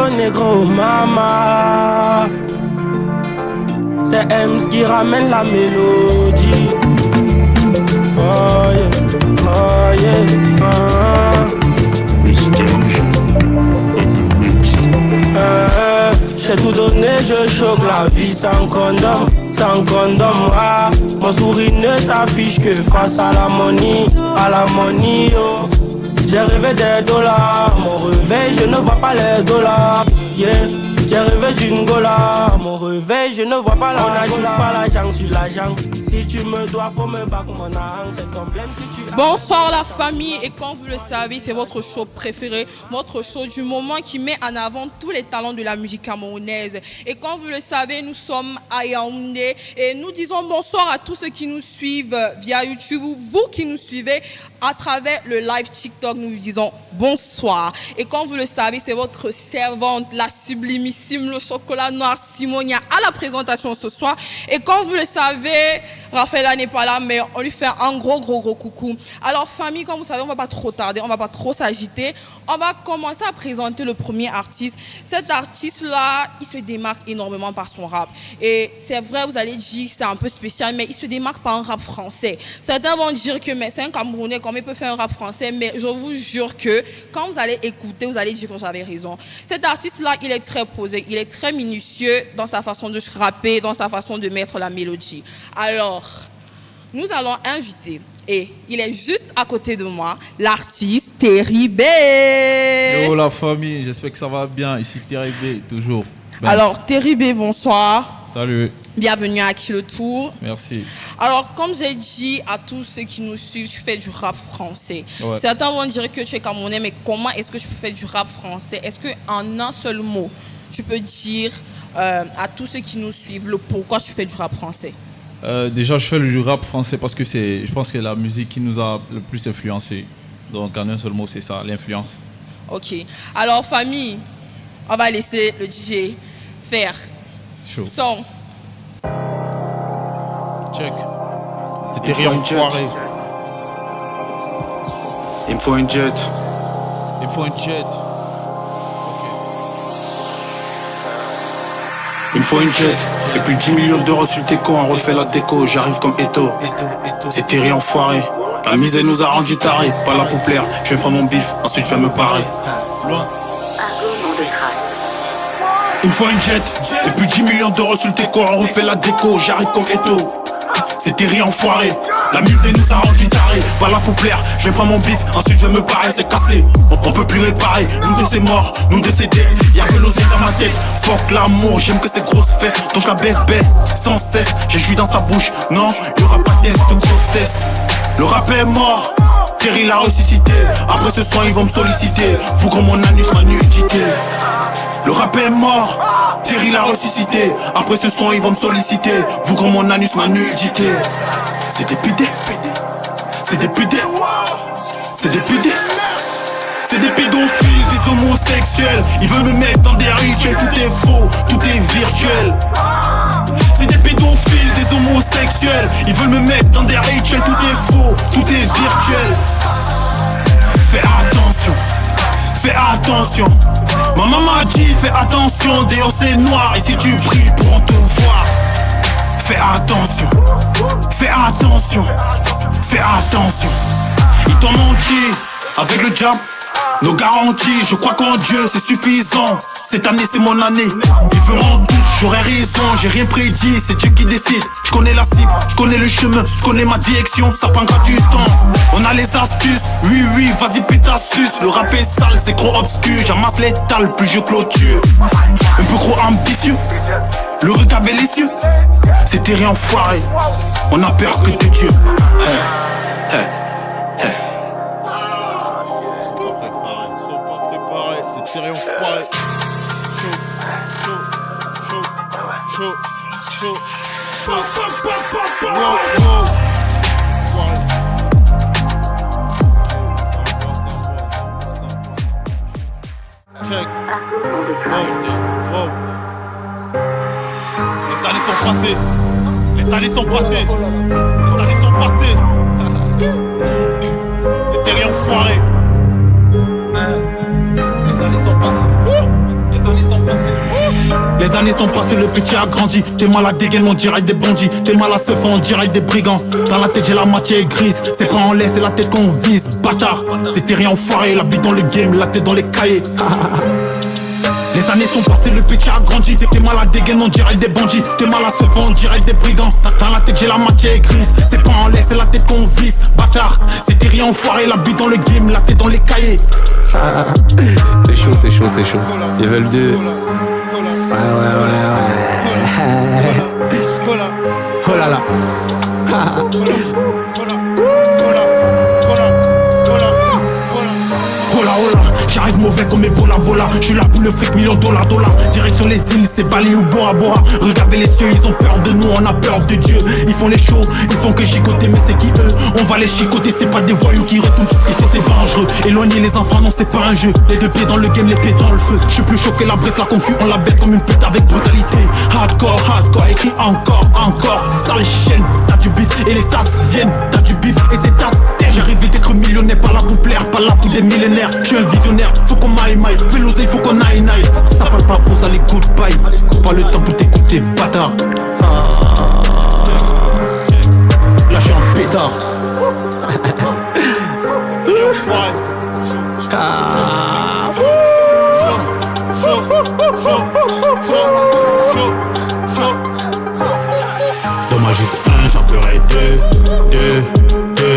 négro, mama. C'est Ems qui ramène la mélodie. Oh yeah, j'ai tout donné, je choque la vie sans condom, ah. Mon sourire ne s'affiche que face à la money, oh. J'ai rêvé des dollars, mon réveil, je ne vois pas les dollars, yeah. J'ai rêvé d'une gola, mon réveil, je ne vois pas la. On n'ajoute pas l'argent sur l'argent. Si tu me dois, faut me battre mon argent, c'est ton problème si tu as... Bonsoir la famille, et comme vous le savez, c'est votre show préféré, votre show du moment qui met en avant tous les talents de la musique camerounaise. Et comme vous le savez, nous sommes à Yaoundé et nous disons bonsoir à tous ceux qui nous suivent via YouTube, ou vous qui nous suivez à travers le live TikTok, nous vous disons bonsoir. Et comme vous le savez, c'est votre servante, la sublimissime, le chocolat noir Simonia à la présentation ce soir. Et comme vous le savez, Raphaël n'est pas là, mais on lui fait un gros coucou. Alors famille, comme vous savez, on va pas trop tarder, on va pas trop s'agiter. On va commencer à présenter le premier artiste. Cet artiste-là, il se démarque énormément par son rap. Et c'est vrai, vous allez dire c'est un peu spécial, mais il se démarque par un rap français. Certains vont dire que mais c'est un Camerounais, comment il peut faire un rap français? Mais je vous jure que quand vous allez écouter, vous allez dire que j'avais raison. Cet artiste-là, il est très posé, il est très minutieux dans sa façon de rapper, dans sa façon de mettre la mélodie. Alors, nous allons inviter, et il est juste à côté de moi, l'artiste Terry B. Yo la famille, j'espère que ça va bien. Ici Terry B, toujours. Ben. Alors Terry B, bonsoir. Salut. Bienvenue à Qui le Tour. Merci. Alors, comme j'ai dit à tous ceux qui nous suivent, tu fais du rap français. Ouais. Certains vont dire que tu es Camerounais, mais comment est-ce que tu peux faire du rap français? Est-ce qu'en un seul mot, tu peux dire à tous ceux qui nous suivent le pourquoi tu fais du rap français? Déjà, je fais du rap français parce que je pense que c'est la musique qui nous a le plus influencé. Donc, en un seul mot, c'est ça, l'influence. Ok. Alors, famille, on va laisser le DJ faire Chaud. son. Check. C'était rien enfoiré. Il me faut une jet. Il faut un jet. Il me faut une jet. Et puis 10 millions d'euros sur le déco, on refait la déco, j'arrive comme Eto. C'était rien enfoiré. La misère nous a rendu tarés, pas là pour plaire. Je vais prendre mon bif, ensuite je vais me barrer. Il me faut une jet. Et puis 10 millions d'euros sur le déco, on refait la déco, j'arrive comme Eto. C'était rien enfoiré. La misère nous a rendu tarés, pas là pour plaire. Je vais prendre mon bif, ensuite je vais me barrer, c'est cassé. On peut plus réparer, nous deux c'est mort, nous décédés. Y'a que l'osé dans ma tête, fuck l'amour, j'aime que ces grosses fesses. Donc je la baisse, sans cesse. J'ai joui dans sa bouche, non, y'aura pas de test de grossesse. Le rap est mort, Terry l'a ressuscité. Après ce soir ils vont me solliciter. Vous gros mon anus, ma nudité. Le rap est mort, Terry l'a ressuscité. Après ce soir ils vont me solliciter. Vous gros mon anus, ma nudité. C'est des pédés, c'est des pédés, c'est des pédés. C'est des pédophiles, des homosexuels. Ils veulent me mettre dans des rituels. Tout est faux, tout est virtuel. C'est des pédophiles, des homosexuels. Ils veulent me mettre dans des rituels. Tout est faux, tout est virtuel. Fais attention, fais attention. Ma maman a dit fais attention. Dehors c'est noir et si tu pries pourront te voir. Fais attention, fais attention, fais attention. Ils t'ont menti avec le diable. Nos garanties, je crois qu'en Dieu c'est suffisant. Cette année c'est mon année. Ils verront tous, j'aurai raison. J'ai rien prédit, c'est Dieu qui décide. Je connais la cible, je connais le chemin, je connais ma direction. Ça prendra du temps, on a les astuces. Oui, vas-y pétassus. Le rap est sale, c'est trop obscur. J'amasse l'étal, plus je clôture. Un peu trop ambitieux, le regard délicieux. C'était rien enfoiré, on a peur que de Dieu. C'était rien enfoiré. Chaud. Wow. Check. Wow. Les années sont passées. Les années sont passées. C'était rien enfoiré. Les années sont passées. années sont passées, le petit a grandi. T'es mal à dégaine, on dirait des bandits. T'es mal à se faire, on dirait des brigands. Dans la tête j'ai la moitié grise. C'est pas en laisse, c'est la tête qu'on vise. Bâtard, c'était rien enfoiré. La bite dans le game, la tête dans les cahiers. Les années sont passées, le petit a grandi. T'es mal à dégaine, on dirait des bandits. T'es mal à se faire, on dirait des brigands. Dans la tête j'ai la moitié grise. C'est pas en laisse, c'est la tête qu'on vise. Bâtard, c'était rien enfoiré. La bite dans le game, la tête dans les cahiers. C'est chaud, c'est chaud, c'est chaud. Level 2. Ouais. Oh là là. J'arrive mauvais comme Ebola, voilà. J'suis là pour le fric, $1 000 $. Direction les îles, c'est Bali ou Bora Bora. Regardez les cieux, ils ont peur de nous, on a peur de Dieu. Ils font les shows, ils font que chicoter, mais c'est qui eux? On va les chicoter, c'est pas des voyous qui retournent tout ce qui c'est dangereux. Éloigner les enfants, non c'est pas un jeu. Les deux pieds dans le game, les pieds dans le feu. J'suis plus chaud que la Bresse, la concu, on la baisse comme une pute avec brutalité. Hardcore, écrit encore. Ça les chaînes, t'as du bif et les tasses viennent. T'as du bif et ces tasses terre. J'arrive d'être millionnaire, pas là pour plaire, pas là pour des millénaires. J'suis un visionnaire, faut qu'on maille. Fais l'oseille, faut qu'on aille. Ça parle pas pour ça, les goodbye. Pas le temps pour t'écouter, bâtard. Là j'suis un pétard. Dommage juste un, j'en ferai deux.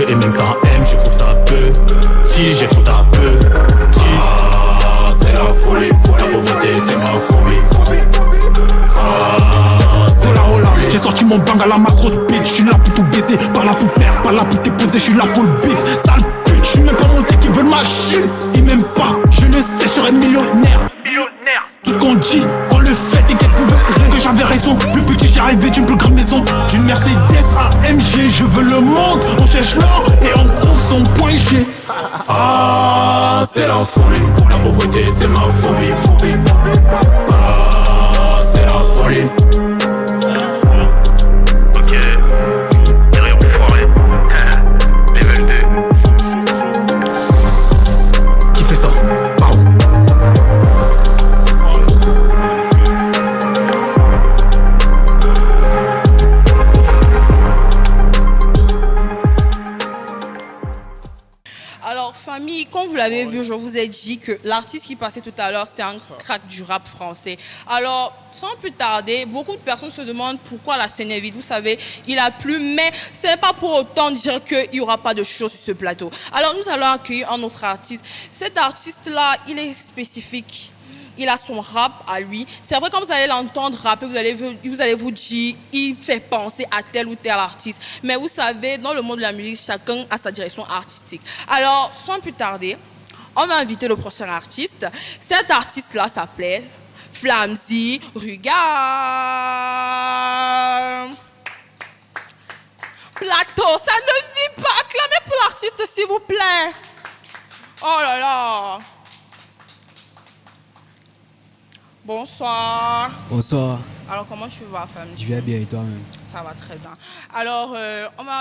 Et même sans M, je trouve ça peu. Si j'ai trop à peu. C'est la folie, la pauvreté c'est ma phobie. J'ai sorti mon bang à la macros bitch. J'suis là pour tout baiser, pas là pour perdre, pas là pour t'épouser, j'suis là pour le bif. Sale pute, j'suis même pas monté qui veulent ma chute. Ils m'aiment pas, je le sais, j'serai millionnaire. Tout ce qu'on dit, on le fait, t'inquiète, vous verrez que j'avais raison. Plus petit, j'ai arrivé d'une plus grande maison. D'une Mercedes AMG, je veux le monde. On cherche l'or et on trouve son point G. C'est la folie, la pauvreté c'est ma phobie. C'est la folie. Ok, derrière enfoiré. Level 2. Qui fait ça? Pardon. Alors famille, comme vous l'avez vu, je vous ai dit que l'artiste qui passait tout à l'heure, c'est un crack du rap français. Alors, sans plus tarder, beaucoup de personnes se demandent pourquoi la scène est vide. Vous savez, il a plu, mais ce n'est pas pour autant dire qu'il n'y aura pas de show sur ce plateau. Alors nous allons accueillir un autre artiste. Cet artiste-là, il est spécifique. Il a son rap à lui. C'est vrai, quand vous allez l'entendre rapper, vous allez vous dire, il fait penser à tel ou tel artiste. Mais vous savez, dans le monde de la musique, chacun a sa direction artistique. Alors, sans plus tarder, on va inviter le prochain artiste. Cet artiste-là s'appelait Flamzy Rugal. Plateau, ça ne vit pas. Acclamez pour l'artiste, s'il vous plaît. Oh là là. Bonsoir. Bonsoir. Alors, comment tu vas, Flamzy? Je vais bien et toi-même? Ça va très bien. Alors,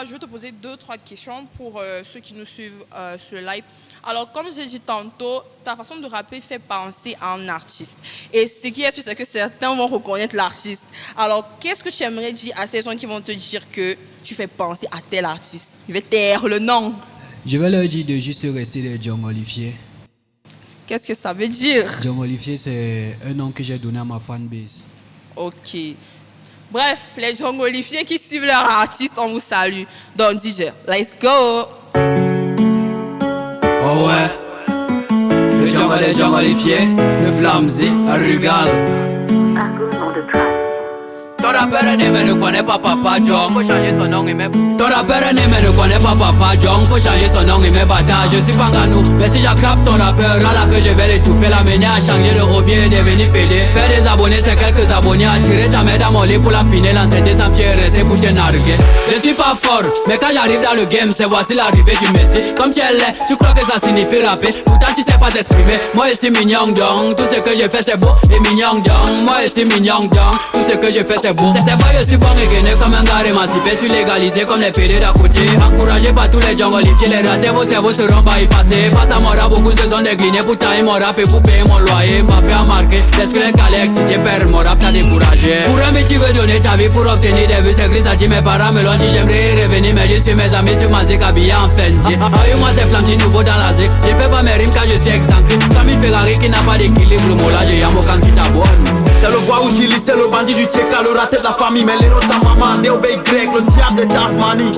je vais te poser 2-3 questions pour ceux qui nous suivent sur le live. Alors, comme j'ai dit tantôt, ta façon de rapper fait penser à un artiste. Et ce qui est sûr, c'est que certains vont reconnaître l'artiste. Alors, qu'est-ce que tu aimerais dire à ces gens qui vont te dire que tu fais penser à tel artiste? Je vais taire le nom. Je vais leur dire de juste rester les John Olivier. Qu'est-ce que ça veut dire? John Olivier, c'est un nom que j'ai donné à ma fanbase. Ok. Bref, les John Olivier qui suivent leur artiste, on vous salue. Donc, DJ, let's go! Oh ouais, le John Olivier, le Flamzy Rugal. Ton rappeur né mais ne connaît pas Papa John. Faut changer son nom et mes. Ton rappeur né mais ne connaît pas Papa John. Faut changer son nom et mes bâtards. Je suis pas ganou, mais si j'attrape ton rappeur, là que je vais l'étouffer, l'amener à changer de hobby et devenir PD. Faire des abonnés, c'est quelques abonnés. Attirer ta main dans mon lit pour la piner, lancer des affaires, rester pour te narguer. Je suis pas fort, mais quand j'arrive dans le game, c'est voici l'arrivée du Messi. Comme tu es laid, tu crois que ça signifie rapper. Pourtant tu sais pas t'exprimer. Moi je suis mignon dong, tout ce que je fais c'est beau et mignon dong. Moi je suis mignon dong, tout ce que je fais c'est beau beau. C'est vrai, je suis bon et gainé comme un gars émancipé. Suis légalisé comme les PD d'à côté. Encouragé par tous les jungolifiés, les ratés, vos cerveaux seront bypassés. Face à mon rap, beaucoup se sont déclinés. Pourtant, ils m'ont rappé pour payer mon loyer. Mbappé a marqué, laisse que les galecs, si tu perds mon rap, t'as découragé. Pour un tu veux donner ta vie pour obtenir des vues. C'est gris, ça dit mes parents me l'ont dit. J'aimerais y revenir, mais je suis mes amis sur ma zik habillé en Fendi. Moi c'est flammes nouveau dans la zik. Je fais pas mes rimes car je suis excentré. Comme une Ferrari qui n'a pas d'équilibre, mola, j'ai un mot quand tu t'abonnes. C'est le voix où Gilly, c'est le bandit du Tcheka, le raté de la famille. Mais l'héros de sa maman, DOB grec, le diable de Tasmanie.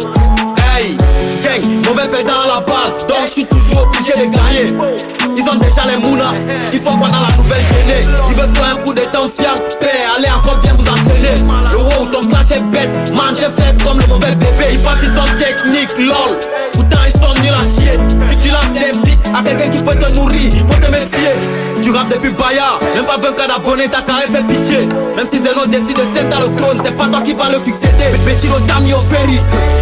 Hey, gang, mauvais pédant à la base. Donc je suis toujours obligé de gagner. Ils ont déjà les mounas, il faut qu'on a la nouvelle gênée. Ils veulent faire un coup de tension, allez encore bien vous entraîner. Le wow, ton clash est bête, man j'ai fait comme le mauvais bébé. Ils pensent qu'ils sont techniques, lol. Pourtant ils sont nuls à chier. Tu lances des beats à quelqu'un qui peut te nourrir, faut te méfier. Tu rappes depuis Bayard, même pas 20 cas d'abonnés, ta carrière fait pitié. Même si Zeno décide de sentir le crône, c'est pas toi qui vas le succéder. Petit Rotami au ferry,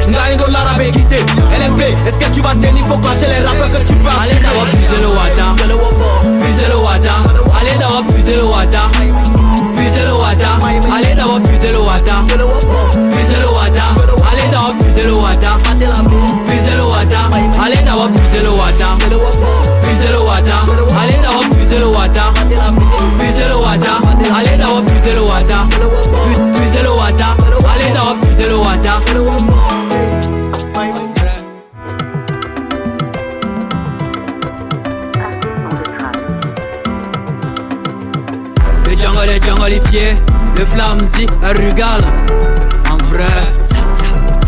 Ngaïndo l'arabe quitté. LMP, est-ce que tu vas tenir, faut clasher les rappeurs que tu passes. Allez d'abord puiser le wata, puiser le wata. Allez d'abord puiser le wata, puiser le wata. Allez d'abord puiser le wata, puiser le wata. Allez d'abord puiser le wata, puiser le wata. Allez d'abord puiser le wata, puiser le wata. Allez d'abord puiser le wata, puiser le wata. Allez d'abord puiser le wata, puiser le wata. Allez d'abord puiser le wata. Les jungolifiés, le flamzi, un rugal. En vrai.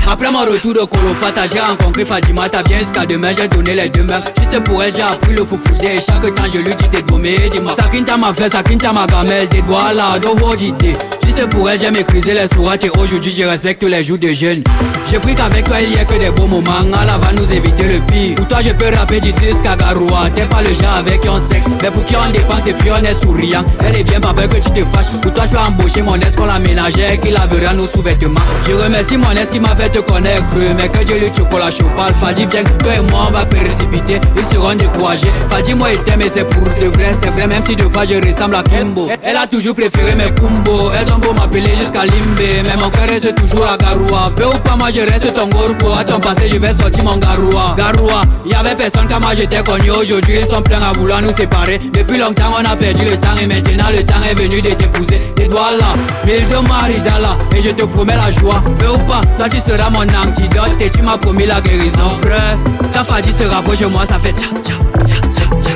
Après mon retour de Kolofata, j'ai rencontré Fadima, t'as bien jusqu'à demain, j'ai donné les deux mains. Juste pour elle, j'ai appris le foufoudé. Chaque temps je lui dis t'es gommé, dis-moi. Sakinta ma frère, Sakinta ma gamelle, des doigts là, dans vos idées. Juste pour elle, j'ai maîtrisé les sourates et aujourd'hui je respecte les jours de jeunes. J'ai pris qu'avec toi il y a que des beaux moments, Allah va nous éviter le pire. Pour toi je peux rapper d'ici jusqu'à Garoua. T'es pas le genre avec qui on sexe, mais pour qui on dépense et puis on est souriant. Elle est bien, pas peur que tu te fâches. Pour toi je peux embaucher mon ex qu'on l'a ménagère, qui lavera nos sous-vêtements. Je remercie mon ex qui m'a fait te connaître, mais que Dieu le chocolat chaud parle. Fadi viens, toi et moi on va précipiter, ils seront découragés. Fadi moi il t'aime mais c'est pour de vrai, c'est vrai même si de fois je ressemble à Kimbo. Elle a toujours préféré mes combos, elles ont beau m'appeler jusqu'à Limbe, mais mon cœur reste toujours à Garoua. Peu ou pas moi je reste ton gorko, à ton passé je vais sortir mon Garoua. Garoua, y'avait personne quand moi j'étais connu, aujourd'hui ils sont pleins à vouloir nous séparer. Depuis longtemps on a perdu le temps et maintenant le temps est venu de t'épouser. Tes doigts là, mille de maridala, et je te promets la joie. Peu ou pas, toi tu seras mon antidote et tu m'as promis la guérison. Frère, quand Fadi se rapproche de moi ça fait tcha tcha tcha tcha tcha.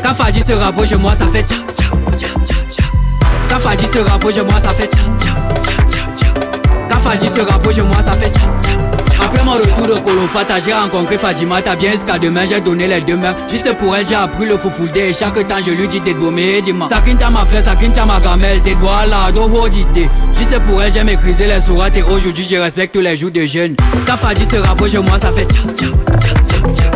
Quand Fadi se rapproche de moi ça fait tcha tcha tcha tcha tcha. Quand Fadi se rapproche de moi ça fait tcha tcha tcha tcha tcha. Quand Fadi se rapproche de moi ça fait tcha tcha tcha. Après mon retour de Kolofata, j'ai rencontré Fadima, t'as bien jusqu'à demain, j'ai donné les deux mains. Juste pour elle j'ai appris le foufoudé et chaque temps je lui dis t'es gommé, dis-moi. Sakinta ma frère, Sakinta ma gamelle, tes doigts là, dans vos idées. Juste pour elle j'ai maîtrisé les sourates et aujourd'hui je respecte tous les jours de jeunes. Quand Fadi se rapproche de moi ça fait tcha tcha tcha tcha tcha.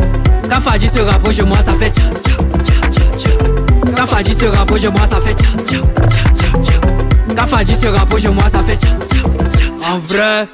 Quand Fadi se rapproche de moi ça fait tcha tcha tcha tcha tcha. Quand Fadi se rapproche de moi ça fait tcha tcha tcha tcha tcha. Quand Fadi se rapproche de moi ça fait tcha tcha tcha tcha. En vrai.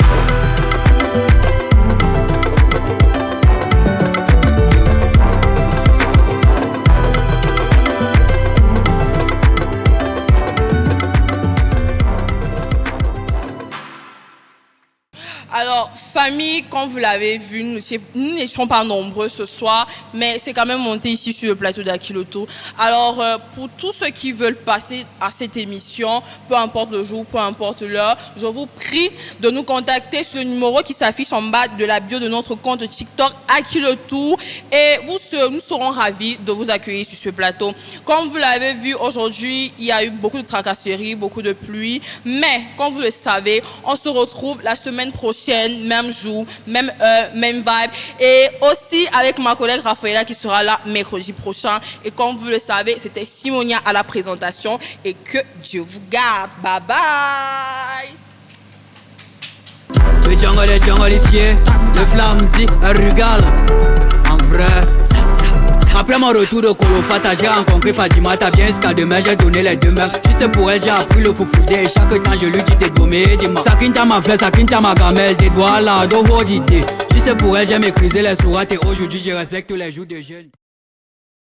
Alors, famille, comme vous l'avez vu, nous n'étions pas nombreux ce soir, mais c'est quand même monté ici sur le plateau d'Akiloto. Alors, pour tous ceux qui veulent passer à cette émission, peu importe le jour, peu importe l'heure, je vous prie de nous contacter sur le numéro qui s'affiche en bas de la bio de notre compte TikTok Akiloto et nous serons ravis de vous accueillir sur ce plateau. Comme vous l'avez vu aujourd'hui, il y a eu beaucoup de tracasseries, beaucoup de pluie, mais comme vous le savez, on se retrouve la semaine prochaine, même jour, même heure, même vibe. Et aussi avec ma collègue Rafaela qui sera là mercredi prochain. Et comme vous le savez, c'était Simonia à la présentation. Et que Dieu vous garde. Bye bye. Le jungolifié, le flamzi, un rugal. En vrai. Après mon retour de Kolofata, j'ai rencontré Fadima, t'as bien jusqu'à demain, j'ai donné les deux mains. Juste pour elle, j'ai appris le foufoudé et chaque temps je lui dis t'es gommé, dis-moi. Sakinta ma frère, Sakinta ma gamelle, des doigts là, dans vos idées. Juste pour elle, j'ai maîtrisé les sourates et aujourd'hui je respecte tous les jours de jeunes.